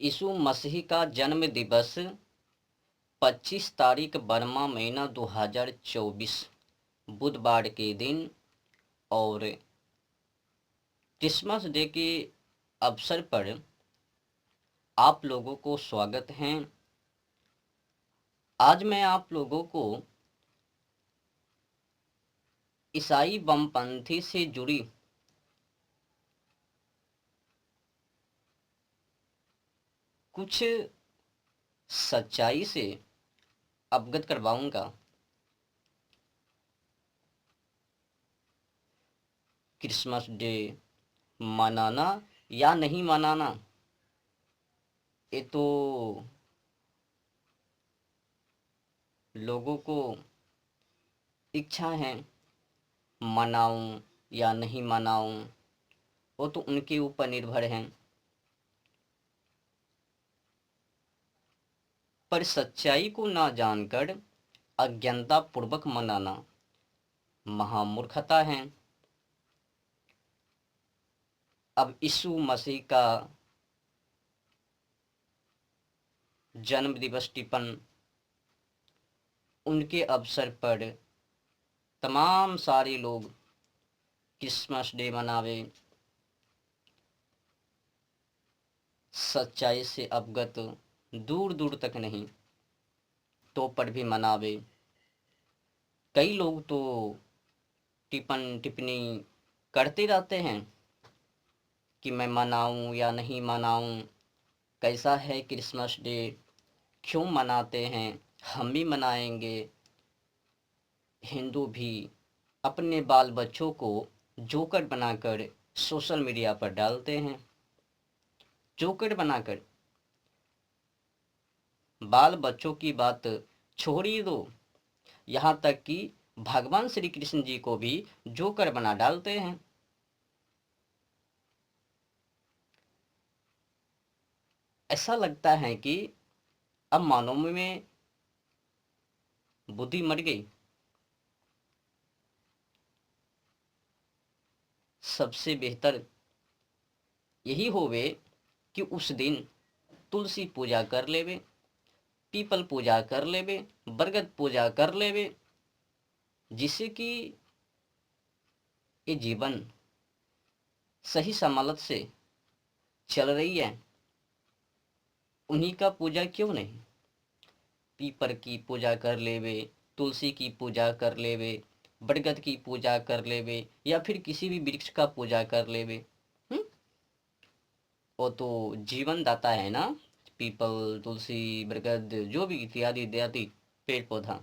यीशु मसीह का जन्म दिवस 25 तारीख बरमा महीना 2024 बुधवार के दिन और क्रिसमस डे के अवसर पर आप लोगों को स्वागत है। आज मैं आप लोगों को ईसाई वामपंथी से जुड़ी कुछ सच्चाई से अवगत करवाऊंगा। क्रिसमस डे मनाना या नहीं मनाना, ये तो लोगों को इच्छा है, मनाऊं या नहीं मनाऊं वो तो उनके ऊपर निर्भर है। पर सच्चाई को ना जानकर अज्ञानता पूर्वक मनाना महामूर्खता है। अब यीशु मसीह का जन्म दिवस टिपन उनके अवसर पर तमाम सारे लोग क्रिसमस डे मनावे, सच्चाई से अवगत दूर दूर तक नहीं तो पर भी मनावे। कई लोग तो टिप्पण टिप्पणी करते रहते हैं कि मैं मनाऊं या नहीं मनाऊं, कैसा है क्रिसमस डे, क्यों मनाते हैं, हम भी मनाएंगे। हिंदू भी अपने बाल बच्चों को जोकर बनाकर सोशल मीडिया पर डालते हैं। जोकर बनाकर बाल बच्चों की बात छोड़ ही दो, यहाँ तक कि भगवान श्री कृष्ण जी को भी जोकर बना डालते हैं। ऐसा लगता है कि अब मानव में बुद्धि मर गई। सबसे बेहतर यही होवे कि उस दिन तुलसी पूजा कर लेवे, पीपल पूजा कर लेवे, बरगद पूजा कर लेवे, जिससे कि ये जीवन सही समालत से चल रही है। उन्हीं का पूजा क्यों नहीं, पीपर की पूजा कर लेवे, तुलसी की पूजा कर लेवे, बरगद की पूजा कर लेवे, या फिर किसी भी वृक्ष का पूजा कर लेवे। वो तो जीवन दाता है ना, पीपल, तुलसी, बरगद, जो भी इत्यादि इत्यादि पेड़ पौधा।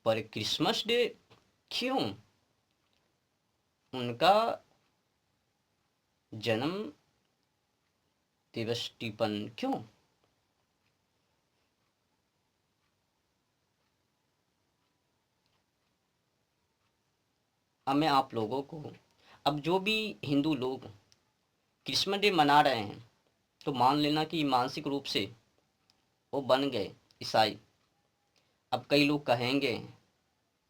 पर क्रिसमस डे क्यों, उनका जन्म दिवस टिपन क्यों? अब मैं आप लोगों को, अब जो भी हिंदू लोग क्रिसमस डे मना रहे हैं तो मान लेना कि मानसिक रूप से वो बन गए ईसाई। अब कई लोग कहेंगे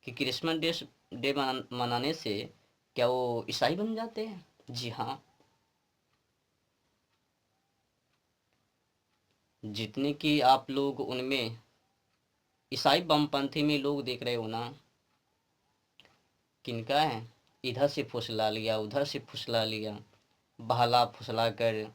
कि क्रिसमस डे मनाने से क्या वो ईसाई बन जाते हैं? जी हाँ, जितने कि आप लोग उनमें ईसाई बमपंथी में लोग देख रहे हो ना, किनका है, इधर से फुसला लिया, उधर से फुसला लिया, बहला फुसला कर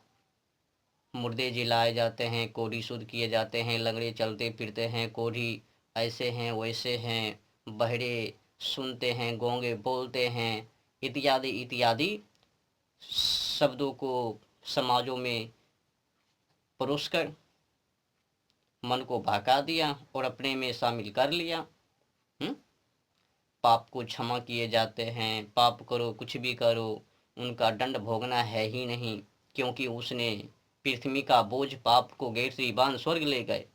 मुर्दे जिलाए जाते हैं, कोढ़ी शुद्ध किए जाते हैं, लंगड़े चलते फिरते हैं, कोढ़ी ऐसे हैं वैसे हैं, बहरे सुनते हैं, गूंगे बोलते हैं, इत्यादि इत्यादि शब्दों को समाजों में परोसकर मन को बहका दिया और अपने में शामिल कर लिया। पाप को क्षमा किए जाते हैं, पाप करो कुछ भी करो, उनका दंड भोगना है ही नहीं, क्योंकि उसने पृथ्वी का बोझ पाप को गैर बांध स्वर्ग ले गए।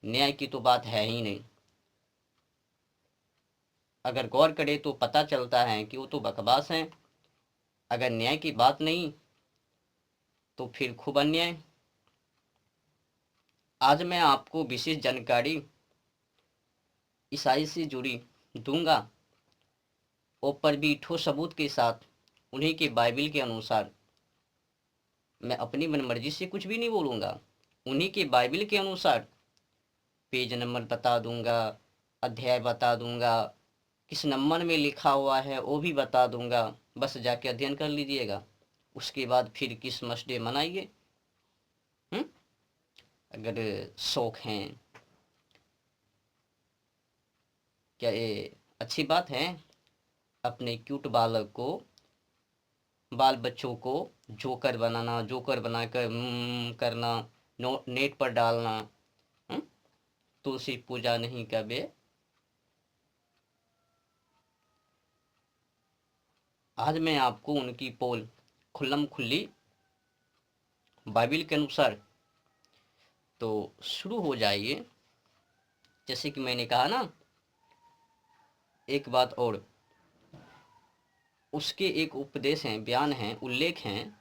न्याय की तो बात है ही नहीं। अगर गौर करे तो पता चलता है कि वो तो बकवास हैं। अगर न्याय की बात नहीं तो फिर खूब अन्याय। आज मैं आपको विशेष जानकारी ईसाई से जुड़ी दूंगा, और पर भी ठोस सबूत के साथ, उन्हीं के बाइबल के अनुसार। मैं अपनी मनमर्जी से कुछ भी नहीं बोलूँगा, उन्हीं के बाइबल के अनुसार पेज नंबर बता दूंगा, अध्याय बता दूंगा, किस नंबर में लिखा हुआ है वो भी बता दूंगा। बस जाके अध्ययन कर लीजिएगा, उसके बाद फिर क्रिसमस डे मनाइए। अगर शौक हैं, क्या ये अच्छी बात है अपने क्यूट बालक को, बाल बच्चों को जोकर बनाना, जोकर बनाकर करना, नेट पर डालना। तुलसी पूजा नहीं कबे। आज मैं आपको उनकी पोल खुल्लम खुल्ली बाइबल के अनुसार, तो शुरू हो जाइए। जैसे कि मैंने कहा ना, एक बात और, उसके एक उपदेश हैं, बयान हैं, उल्लेख हैं।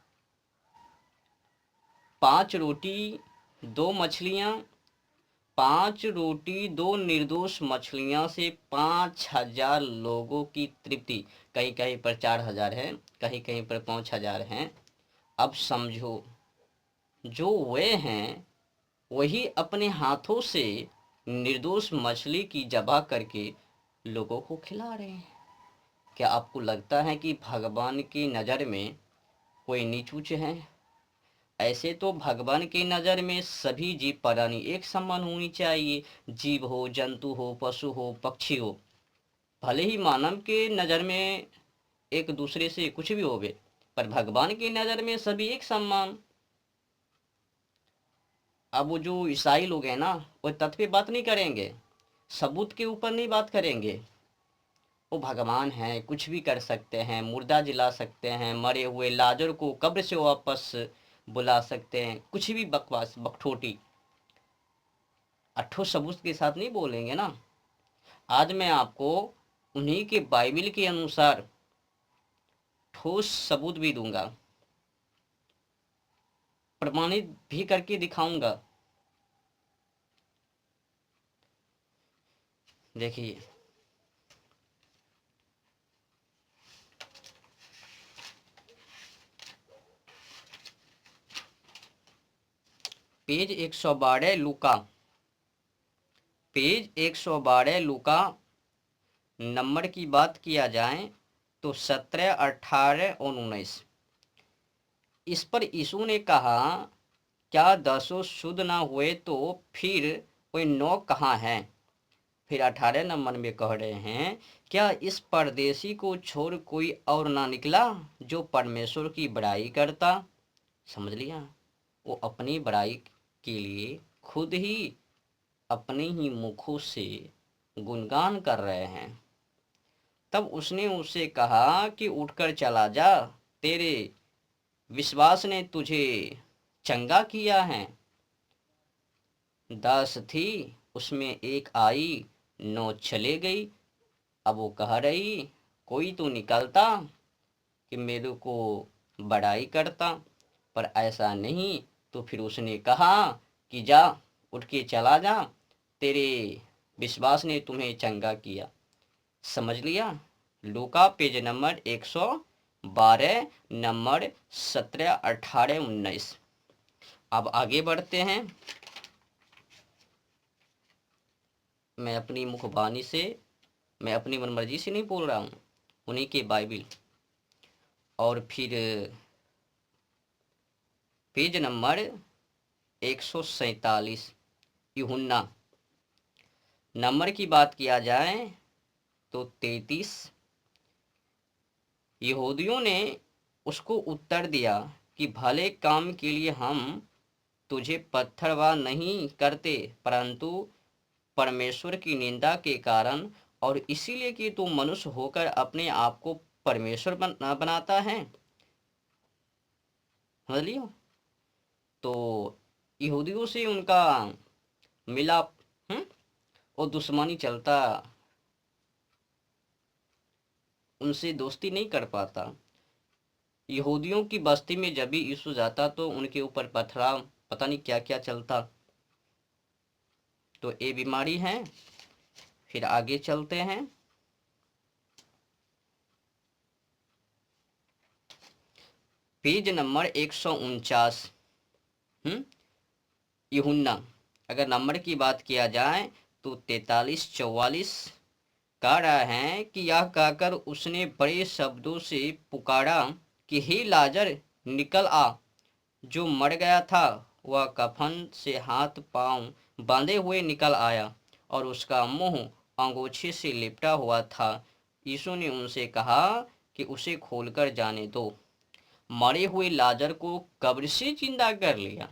5 रोटी 2 मछलियाँ, 5 रोटी 2 निर्दोष मछलियाँ से 5000 लोगों की तृप्ति। कहीं कहीं पर 4000 है, कहीं कहीं पर 5000 हैं। अब समझो, जो वे हैं वही अपने हाथों से निर्दोष मछली की ज़बाह करके लोगों को खिला रहे हैं। क्या आपको लगता है कि भगवान की नज़र में कोई नीच ऊंच है? ऐसे तो भगवान की नज़र में सभी जीव प्राणी एक समान होनी चाहिए। जीव हो, जंतु हो, पशु हो, पक्षी हो। भले ही मानव के नज़र में एक दूसरे से कुछ भी होवे, पर भगवान की नज़र में सभी एक समान। अब वो जो ईसाई लोग हैं ना, वो तथ्य पे बात नहीं करेंगे, सबूत के ऊपर नहीं बात करेंगे। वो भगवान हैं, कुछ भी कर सकते हैं, मुर्दा जिला सकते हैं, मरे हुए लाजर को कब्र से वापस बुला सकते हैं, कुछ भी बकवास बकठोटी अठो सबूत के साथ नहीं बोलेंगे ना। आज मैं आपको उन्हीं के बाइबल के अनुसार ठोस सबूत भी दूंगा, प्रमाणित भी करके दिखाऊंगा। देखिए, पेज 112 लूका, पेज 112 लूका नंबर की बात किया जाए तो 17, 18 और 19। इस पर यीशु ने कहा, क्या 10 शुद्ध ना हुए तो फिर कोई 9 कहाँ है? फिर 18 नंबर में कह रहे हैं, क्या इस परदेसी को छोड़ कोई और ना निकला जो परमेश्वर की बड़ाई करता? समझ लिया, वो अपनी बड़ाई के लिए खुद ही अपने ही मुखों से गुणगान कर रहे हैं। तब उसने उससे कहा कि उठकर चला जा, तेरे विश्वास ने तुझे चंगा किया है। 10 थी, उसमें एक आई, 9 चले गई। अब वो कह रही, कोई तो निकलता कि मेरे को बड़ाई करता, पर ऐसा नहीं। तो फिर उसने कहा कि जा, उठ के चला जा, तेरे विश्वास ने तुम्हें चंगा किया। समझ लिया? लूका पेज नंबर 112 नंबर 17, 18, 19। अब आगे बढ़ते हैं। मैं अपनी मुखबानी से, मैं अपनी मनमर्जी से नहीं बोल रहा हूँ, उन्हीं के बाइबल। और फिर पेज नंबर 147 यूहन्ना नंबर की बात किया जाए तो 33। यहूदियों ने उसको उत्तर दिया कि भले काम के लिए हम तुझे पत्थरवाह नहीं करते, परंतु परमेश्वर की निंदा के कारण, और इसीलिए कि तू मनुष्य होकर अपने आप को परमेश्वर बनाता है। समझ लियो? तो यहूदियों से उनका मिलाप और दुश्मनी चलता, उनसे दोस्ती नहीं कर पाता। यहूदियों की बस्ती में जब भी यीशु जाता तो उनके ऊपर पथराव, पता नहीं क्या क्या चलता। तो ये बीमारी है। फिर आगे चलते हैं। Page number 149। यूहन्ना, अगर नंबर की बात किया जाए तो 43-44 कह रहा है कि यह कहकर उसने बड़े शब्दों से पुकारा कि हे लाजर निकल आ। जो मर गया था वह कफन से हाथ पांव बांधे हुए निकल आया और उसका मुंह अंगोछे से लिपटा हुआ था। यीशु ने उनसे कहा कि उसे खोलकर जाने दो। मरे हुए लाजर को कब्र से जिंदा कर लिया।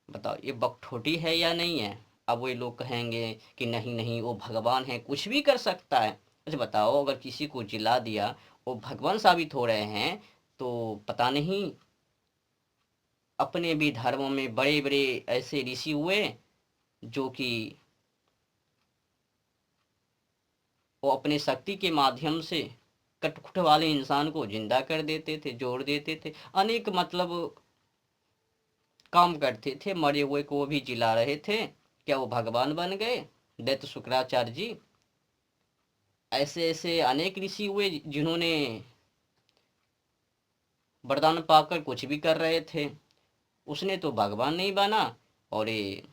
बताओ ये बकठोटी है या नहीं है। अब वो लोग कहेंगे कि नहीं नहीं वो भगवान है, कुछ भी कर सकता है। अच्छा बताओ, अगर किसी को जिला दिया वो भगवान साबित हो रहे हैं तो पता नहीं। अपने भी धर्मों में बड़े बड़े ऐसे ऋषि हुए जो कि वो अपने शक्ति के माध्यम से कटकुट वाले इंसान को जिंदा कर देते थे, जोड़ देते थे, अनेक मतलब काम करते थे। मरे हुए को वो भी जिला रहे थे। क्या वो भगवान बन गए? दैत्य शुक्राचार्य जी। ऐसे ऐसे अनेक ऋषि हुए जिन्होंने वरदान पाकर कुछ भी कर रहे थे। उसने तो भगवान नहीं बना और ये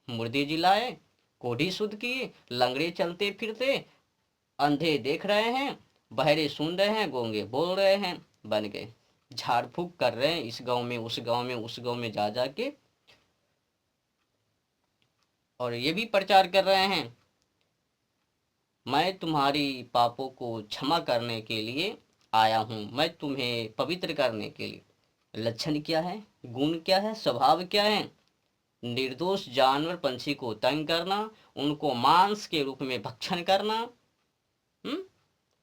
मुर्दे जिलाए, कोढ़ी शुद्ध किए, लंगड़े चलते फिरते, अंधे देख रहे हैं, बहरे सुन रहे हैं, गूंगे बोल रहे हैं, बन गए। झाड़ फूक कर रहे हैं इस गांव में उस गांव में उस गांव में जा जा के, और ये भी प्रचार कर रहे हैं मैं तुम्हारी पापों को क्षमा करने के लिए आया हूँ, मैं तुम्हें पवित्र करने के लिए। लक्षण क्या है, गुण क्या है, स्वभाव क्या है? निर्दोष जानवर पंछी को तंग करना, उनको मांस के रूप में भक्षण करना।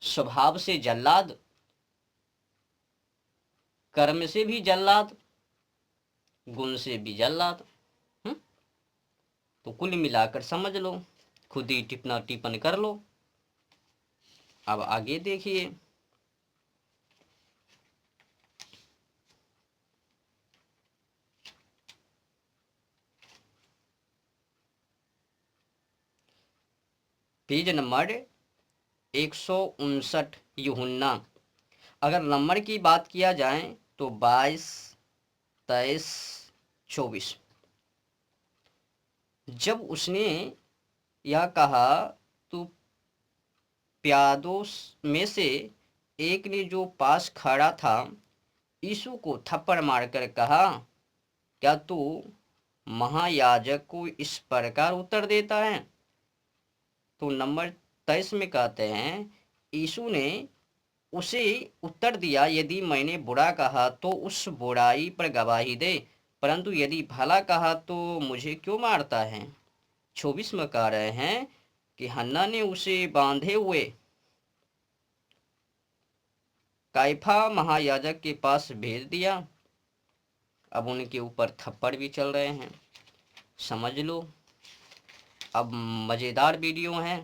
स्वभाव से जल्लाद, कर्म से भी जल्लाद, गुण से भी जल्लाद। तो कुल मिलाकर समझ लो, खुद ही टिपना टिपन कर लो। अब आगे देखिए, पेज नंबर 159। यूहन्ना, अगर नंबर की बात किया जाए तो 22, 23, 24। जब उसने यह कहा तो प्यादों में से एक ने जो पास खड़ा था यीशु को थप्पड़ मारकर कहा, क्या तू महायाजक को इस प्रकार उत्तर देता है? तो नंबर 23 में कहते हैं, यीशु ने उसे उत्तर दिया, यदि मैंने बुरा कहा तो उस बुराई पर गवाही दे, परंतु यदि भला कहा तो मुझे क्यों मारता है? 24 में कह रहे हैं कि हन्ना ने उसे बांधे हुए काइफा महायाजक के पास भेज दिया। अब उनके ऊपर थप्पड़ भी चल रहे हैं, समझ लो। अब मज़ेदार वीडियो है,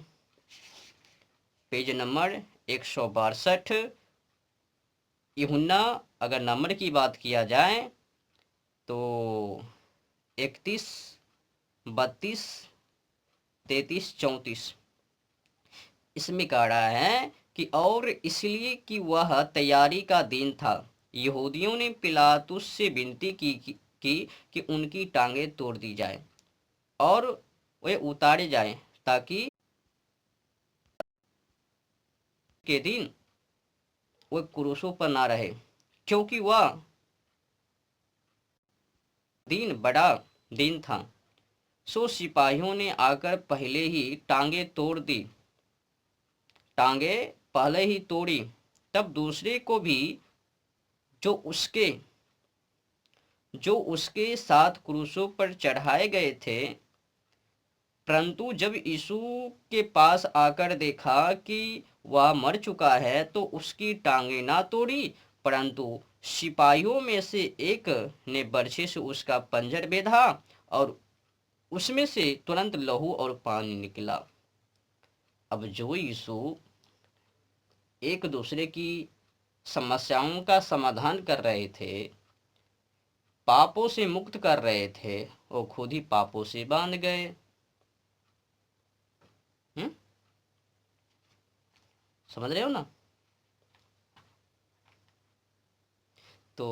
पेज नंबर 162। यूहन्ना, अगर नंबर की बात किया जाए तो 31, 32, 33, 34। इसमें कह रहा है कि और इसलिए कि वह तैयारी का दिन था, यहूदियों ने पिलातुस से विनती कि उनकी टांगें तोड़ दी जाए और वे उतारे जाएं, ताकि के दिन वह क्रूसों पर ना रहे, क्योंकि वह दिन बड़ा दिन था। सो सिपाहियों ने आकर पहले ही टांगे तोड़ दी, टांगे पहले ही तोड़ी। तब दूसरे को भी जो उसके साथ क्रूसों पर चढ़ाए गए थे। परंतु जब यीशु के पास आकर देखा कि वह मर चुका है तो उसकी टांगे ना तोड़ी, परंतु सिपाहियों में से एक ने बर्छे से उसका पंजर बेधा और उसमें से तुरंत लहू और पानी निकला। अब जो यीशु एक दूसरे की समस्याओं का समाधान कर रहे थे, पापों से मुक्त कर रहे थे, वो खुद ही पापों से बांध गए। समझ रहे हो ना? तो